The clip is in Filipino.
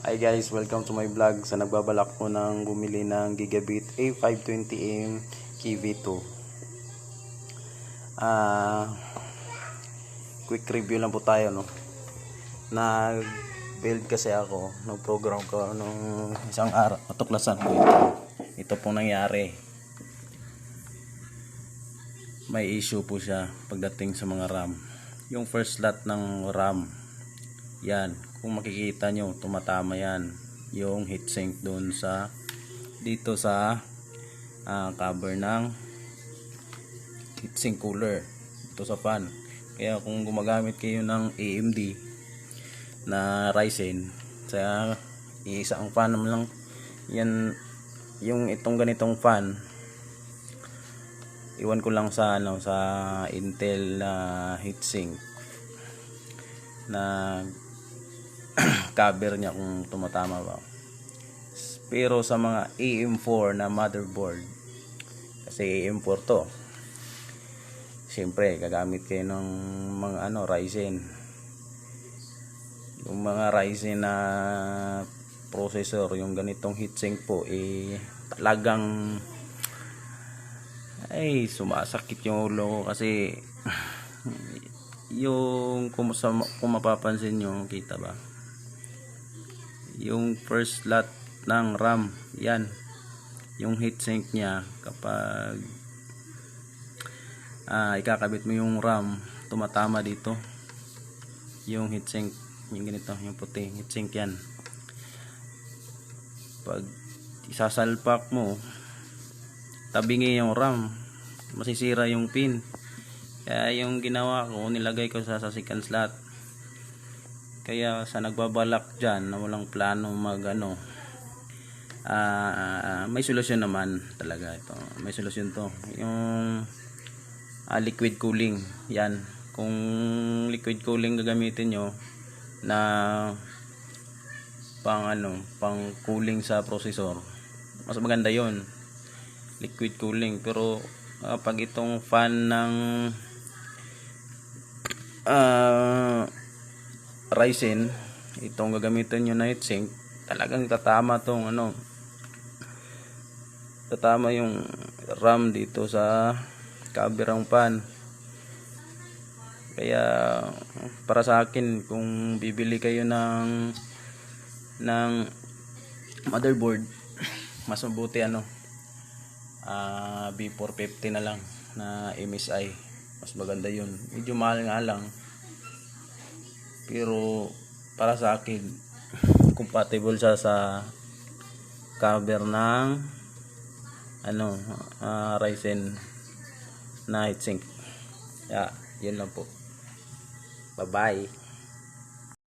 Hi guys, welcome to my vlog. Sa nagbabalak po ng bumili ng Gigabit A520M KV2. Quick review lang po tayo, no. Nag-build kasi ako, nag-program ko nung isang araw, natuklasan ko ito. Ito pong nangyari. May issue po siya pagdating sa mga RAM. Yung first slot ng RAM, yan, kung makikita nyo, tumatama yan yung heatsink doon sa dito sa cover ng heatsink cooler ito sa fan. Kaya kung gumagamit kayo ng AMD na Ryzen, sa isa ang fan naman lang yan, yung itong ganitong fan, iwan ko lang sa sa Intel heatsink na cover niya kung tumatama ba. Pero sa mga AM4 na motherboard, kasi AM4 to, siyempre gagamit kayo ng mga Ryzen. Yung mga Ryzen na processor, yung ganitong heatsink po, talagang sumasakit yung ulo ko kasi yung kung mapapansin nyo, kita ba, yung first slot ng RAM, yan yung heatsink niya. Kapag ikakabit mo yung RAM, tumatama dito yung heatsink, yung ganito, yung puti, heatsink yan. Pag isasalpak mo, tabingi yung RAM, masisira yung pin. Kaya yung ginawa ko, nilagay ko sa second slot. Kaya sa nagbabalak dyan na walang plano mag may solusyon naman talaga ito. May solusyon to. Yung liquid cooling. Yan. Kung liquid cooling gagamitin nyo na pang cooling sa processor, mas maganda yon, liquid cooling. Pero pag itong fan ng Ryzen, itong gagamitin nyo na heatsink, talagang tatama tong tatama yung RAM dito sa cover ng fan. Kaya para sa akin, kung bibili kayo ng motherboard, mas mabuti B450 na lang na MSI, mas maganda yun. Medyo mahal nga lang, pero para sa akin compatible siya sa cover ng Ryzen na heatsink. Yun lang po. Bye bye.